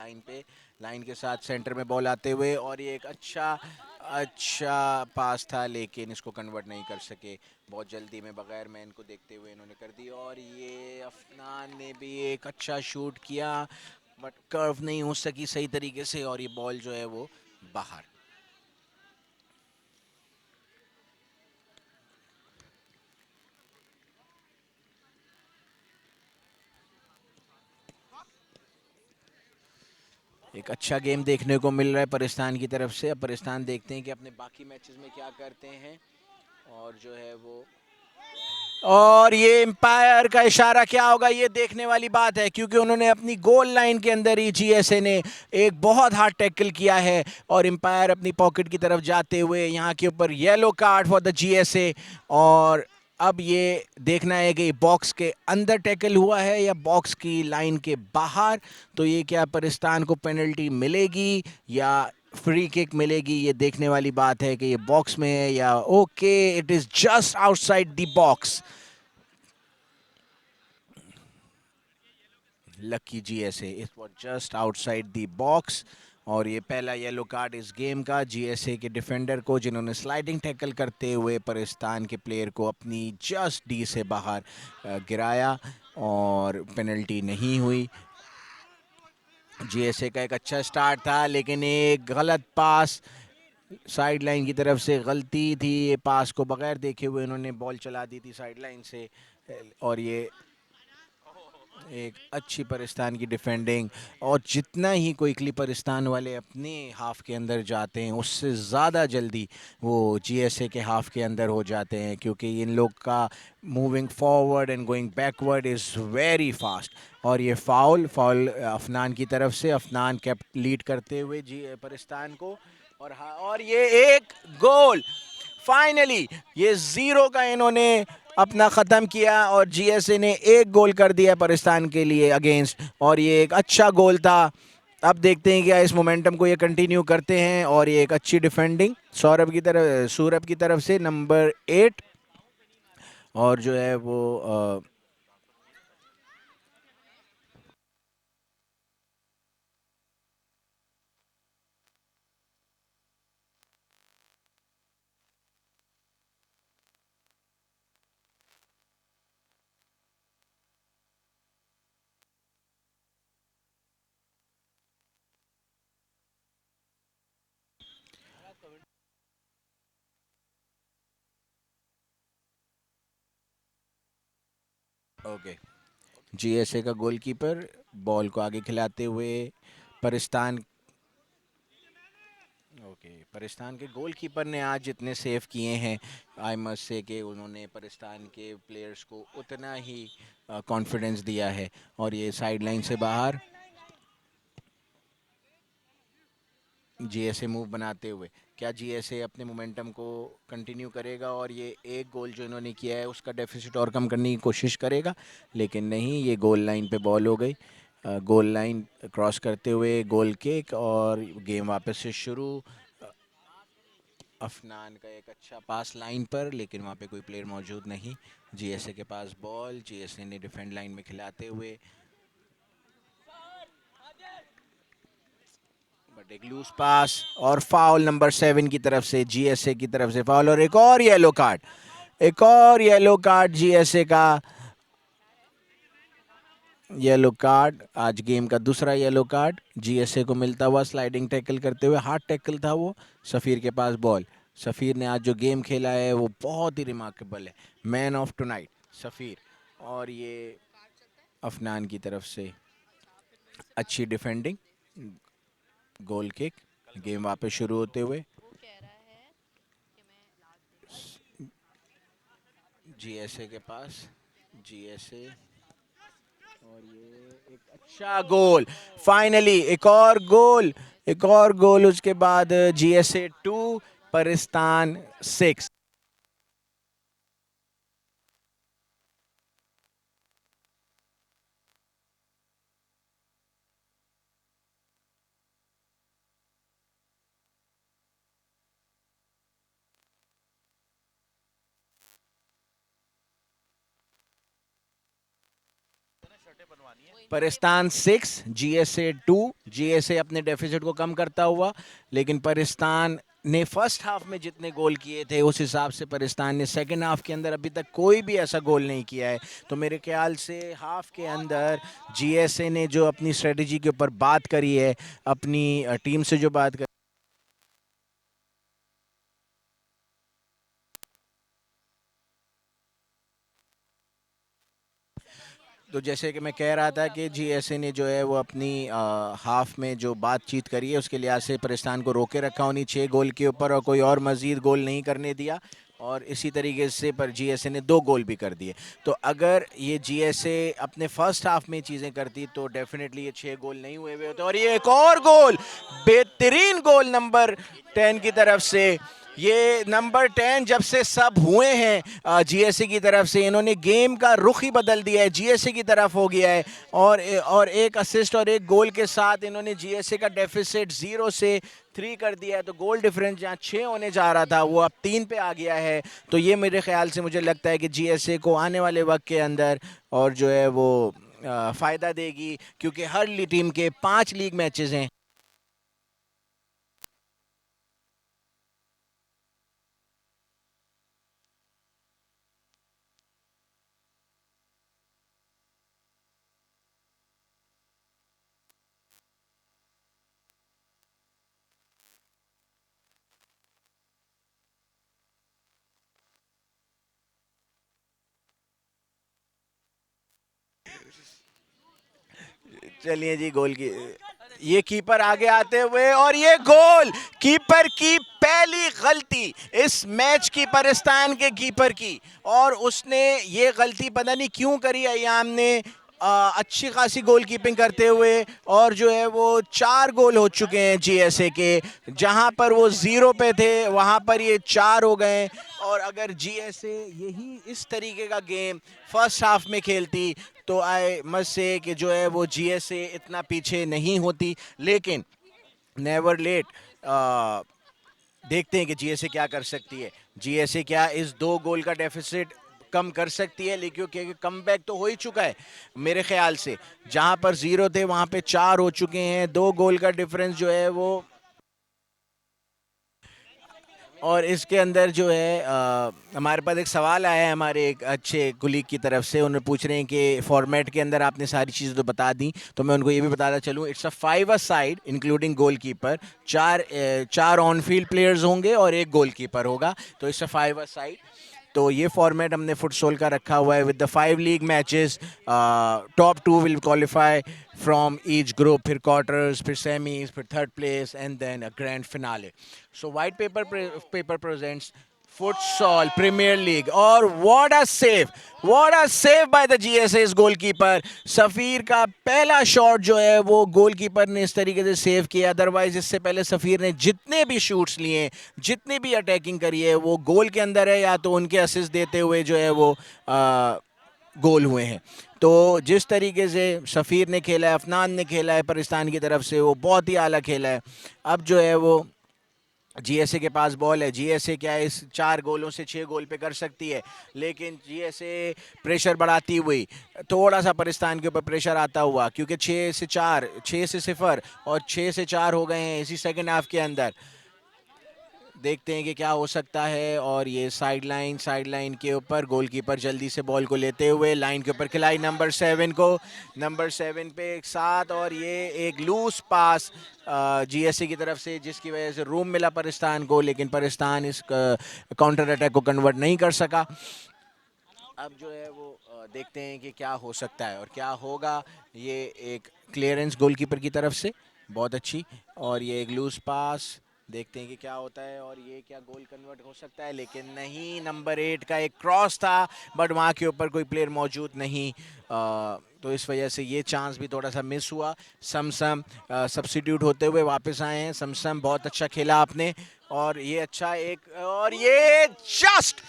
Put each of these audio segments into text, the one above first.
Line पे, line के साथ सेंटर में बॉल आते हुए, और ये एक अच्छा अच्छा पास था लेकिन इसको कन्वर्ट नहीं कर सके। बहुत जल्दी में बगैर मैन को देखते हुए इन्होंने कर दी, और ये अफनान ने भी एक अच्छा शूट किया बट कर्व नहीं हो सकी सही तरीके से, और ये बॉल जो है वो बाहर। एक अच्छा गेम देखने को मिल रहा है पाकिस्तान की तरफ से। अब पाकिस्तान देखते हैं कि अपने बाकी मैचेस में क्या करते हैं, और जो है वो, और ये एम्पायर का इशारा क्या होगा ये देखने वाली बात है, क्योंकि उन्होंने अपनी गोल लाइन के अंदर ही जीएसए ने एक बहुत हार्ड टैकल किया है, और एम्पायर अपनी पॉकेट की तरफ जाते हुए यहाँ के ऊपर yellow card for the GSA. और अब ये देखना है कि बॉक्स के अंदर टैकल हुआ है या बॉक्स की लाइन के बाहर। तो ये क्या पाकिस्तान को पेनल्टी मिलेगी या फ्री किक मिलेगी, ये देखने वाली बात है कि ये बॉक्स में है या, okay it is just outside the box. Lucky GSA, it was just outside the box. और ये पहला येलो कार्ड इस गेम का जीएसए के डिफेंडर को, जिन्होंने स्लाइडिंग टैकल करते हुए पाकिस्तान के प्लेयर को अपनी जस्ट डी से बाहर गिराया, और पेनल्टी नहीं हुई। जीएसए का एक अच्छा स्टार्ट था लेकिन एक गलत पास साइड लाइन की तरफ से, गलती थी, ये पास को बगैर देखे हुए इन्होंने बॉल चला दी थी साइड लाइन से। और ये एक अच्छी पाकिस्तान की डिफेंडिंग, और जितना ही क्विकली पाकिस्तान वाले अपने हाफ के अंदर जाते हैं उससे ज़्यादा जल्दी वो जीएसए के हाफ के अंदर हो जाते हैं, क्योंकि इन लोग का moving forward and going backward is very fast. और ये फाउल फाउल अफनान की तरफ से, अफनान कैप लीड करते हुए जी पाकिस्तान को। और हाँ, और ये एक गोल फाइनली, ये जीरो का इन्होंने अपना ख़त्म किया, और जीएसए ने एक गोल कर दिया पाकिस्तान के लिए अगेंस्ट, और ये एक अच्छा गोल था। अब देखते हैं क्या इस मोमेंटम को ये कंटिन्यू करते हैं, और ये एक अच्छी डिफेंडिंग सूरभ की तरफ से नंबर 8, और जो है वो ओके, जीएसए का गोलकीपर बॉल को आगे खिलाते हुए पाकिस्तान, ओके, पाकिस्तान के गोलकीपर ने आज जितने सेव किए हैं, आई मस्ट से कि उन्होंने पाकिस्तान के प्लेयर्स को उतना ही कॉन्फिडेंस दिया है। और ये साइड लाइन से बाहर जीएसए मूव बनाते हुए, क्या जीएसए अपने मोमेंटम को कंटिन्यू करेगा और ये एक गोल जो इन्होंने किया है उसका डेफिसिट और कम करने की कोशिश करेगा, लेकिन नहीं, ये गोल लाइन पे बॉल हो गई। गोल लाइन क्रॉस करते हुए गोल किक, और गेम वापस से शुरू। अफनान का एक अच्छा पास लाइन पर, लेकिन वहाँ पे कोई प्लेयर मौजूद नहीं। जीएसए के पास बॉल, जीएसए ने डिफेंड लाइन में खिलाते हुए, बट एक लूज पास, और फाउल नंबर 7 की तरफ से, जीएसए की तरफ से फाउल, और एक और येलो कार्ड, एक और येलो कार्ड जीएसए का। येलो कार्ड, आज गेम का दूसरा येलो कार्ड जीएसए को मिलता हुआ, स्लाइडिंग टैकल करते हुए, हार्ड टैकल था वो। सफ़ीर के पास बॉल, सफ़ीर ने आज जो गेम खेला है वो बहुत ही रिमार्केबल है, मैन ऑफ टुनाइट सफ़ीर। और ये अफनान की तरफ से अच्छी डिफेंडिंग, गोल किक, गेम वापस शुरू होते हुए। जीएसए के पास, जीएसए, और ये एक अच्छा गोल, फाइनली एक और गोल, एक और गोल, उसके बाद GSA 2 Pakistan 6। Paristan 6 GSA 2। GSA अपने डेफिसिट को कम करता हुआ, लेकिन परिस्तान ने फर्स्ट हाफ में जितने गोल किए थे उस हिसाब से परिस्तान ने सेकंड हाफ के अंदर अभी तक कोई भी ऐसा गोल नहीं किया है। तो मेरे ख्याल से हाफ के अंदर जीएसए ने जो अपनी स्ट्रेटजी के ऊपर बात करी है, अपनी टीम से जो बात करी, तो जैसे कि मैं कह रहा था कि जीएसए ने जो है वो अपनी हाफ में जो बातचीत करी है उसके लिहाज से परिस्तान को रोके रखा उन्हीं 6 गोल के ऊपर और कोई और मजीद गोल नहीं करने दिया, और इसी तरीके से पर जीएसए ने 2 गोल भी कर दिए। तो अगर ये जीएसए अपने फर्स्ट हाफ में चीज़ें करती तो डेफिनेटली ये 6 गोल नहीं हुए हुए होते। और ये एक और गोल, बेहतरीन गोल नंबर 10 की तरफ से। ये नंबर 10 जब से सब हुए हैं जीएसए की तरफ से, इन्होंने गेम का रुख ही बदल दिया है, जीएसए की तरफ हो गया है। और एक असिस्ट और एक गोल के साथ इन्होंने जीएसए का डेफिसिट 0 से 3 कर दिया है। तो गोल डिफरेंस जहाँ 6 होने जा रहा था वो अब 3 पे आ गया है। तो ये मेरे ख्याल से मुझे लगता है कि जीएसए को आने वाले वक्त के अंदर और जो है वो फ़ायदा देगी, क्योंकि हर टीम के 5 लीग मैचेस हैं। चलिए जी, गोल की ये कीपर आगे आते हुए और ये गोल, कीपर की पहली गलती इस मैच की पाकिस्तान के कीपर की, और उसने ये गलती पता नहीं क्यों करी अयाम ने, अच्छी खासी गोल कीपिंग करते हुए, और जो है वो 4 गोल हो चुके हैं जीएसए के, जहां पर वो 0 पे थे वहां पर ये 4 हो गए। और अगर जीएसए यही इस तरीके का गेम फर्स्ट हाफ में खेलती तो आई मस्ट से कि जो है वो जीएसए इतना पीछे नहीं होती। लेकिन नेवर लेट, देखते हैं कि जीएसए क्या कर सकती है। जीएसए क्या इस 2 गोल का डेफिसिट कम कर सकती है, लेकिन क्योंकि कम बैक तो हो ही चुका है मेरे ख्याल से, जहां पर 0 थे वहां पे 4 हो चुके हैं, 2 गोल का डिफरेंस जो है वो। और इसके अंदर जो है हमारे पास एक सवाल आया है हमारे एक अच्छे कुलीग की तरफ से, उन्हें पूछ रहे हैं कि फॉर्मेट के अंदर आपने सारी चीज़ें तो बता दी, तो मैं उनको ये भी बताता चलूँ, it's a 5 a side including goalkeeper, चार ऑन फील्ड प्लेयर्स होंगे और एक गोलकीपर होगा, तो इट्स अ 5 अ साइड। तो ये फॉर्मेट हमने फुटसॉल का रखा हुआ है with the 5 league matches. Top 2 will qualify from each group, फिर क्वार्टर्स, फिर सेमीज, फिर third place and then a grand finale. So white paper presents futsal premier league, और what a save by the GSS goalkeeper. Safeer का पहला shot जो है वो goalkeeper ने इस तरीके से सेव किया, अदरवाइज इससे पहले सफीर ने जितने भी शूट्स लिए, जितनी भी अटैकिंग करी है, वो गोल के अंदर है या तो उनके असिस्ट देते हुए जो है वो गोल हुए हैं। तो जिस तरीके से सफ़ीर ने खेला है, अफनान ने खेला है पाकिस्तान की तरफ से, वो बहुत ही आला खेला है। अब जो है वो जीएसए के पास बॉल है, जीएसए क्या है इस 4 गोलों से 6 गोल पे कर सकती है, लेकिन जीएसए प्रेशर बढ़ाती हुई, थोड़ा सा पाकिस्तान के ऊपर प्रेशर आता हुआ, क्योंकि 6 से 4, 6 से 0 और 6 से 4 हो गए हैं इसी सेकंड हाफ के अंदर। देखते हैं कि क्या हो सकता है। और ये साइड लाइन के ऊपर गोलकीपर जल्दी से बॉल को लेते हुए लाइन के ऊपर खिलाई नंबर 7 को, नंबर 7 पे एक साथ, और ये एक लूज पास जीएससी की तरफ से, जिसकी वजह से रूम मिला पाकिस्तान को, लेकिन पाकिस्तान इस काउंटर अटैक को कन्वर्ट नहीं कर सका। अब जो है वो देखते हैं कि क्या हो सकता है और क्या होगा। ये एक क्लियरेंस गोलकीपर की तरफ से बहुत अच्छी, और ये एक लूज पास, देखते हैं कि क्या होता है, और ये क्या गोल कन्वर्ट हो सकता है, लेकिन नहीं, नंबर 8 का एक क्रॉस था बट वहाँ के ऊपर कोई प्लेयर मौजूद नहीं, तो इस वजह से ये चांस भी थोड़ा सा मिस हुआ। समसम सब्स्टिट्यूट होते हुए वापस आए हैं। समसम बहुत अच्छा खेला आपने, और ये अच्छा एक, और ये just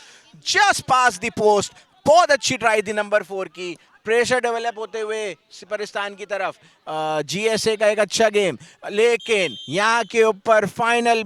just pass the post, बहुत अच्छी ट्राई थी नंबर 4 की। प्रेशर डेवलप होते हुए पाकिस्तान की तरफ, जीएसए का एक अच्छा गेम, लेकिन यहाँ के ऊपर फाइनल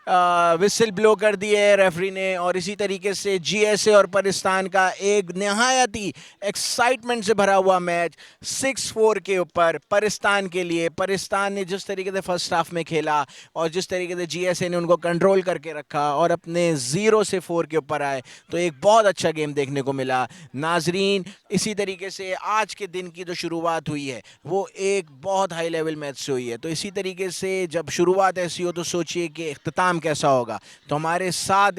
विसिल ब्लो कर दी है रेफरी ने। और इसी तरीके से जीएसए और पाकिस्तान का एक नहायत ही एक्साइटमेंट से भरा हुआ मैच 6-4 के ऊपर पाकिस्तान के लिए। पाकिस्तान ने जिस तरीके से फर्स्ट हाफ में खेला और जिस तरीके से जीएसए ने उनको कंट्रोल करके रखा और अपने 0 से 4 के ऊपर आए, तो एक बहुत अच्छा गेम देखने को मिला। नाजरीन, इसी तरीके से आज के दिन की जो शुरुआत हुई है वो एक बहुत हाई लेवल मैच से हुई है। तो इसी तरीके से जब शुरुआत ऐसी हो तो सोचिए कि इख्तिताम कैसा होगा। तो हमारे साथ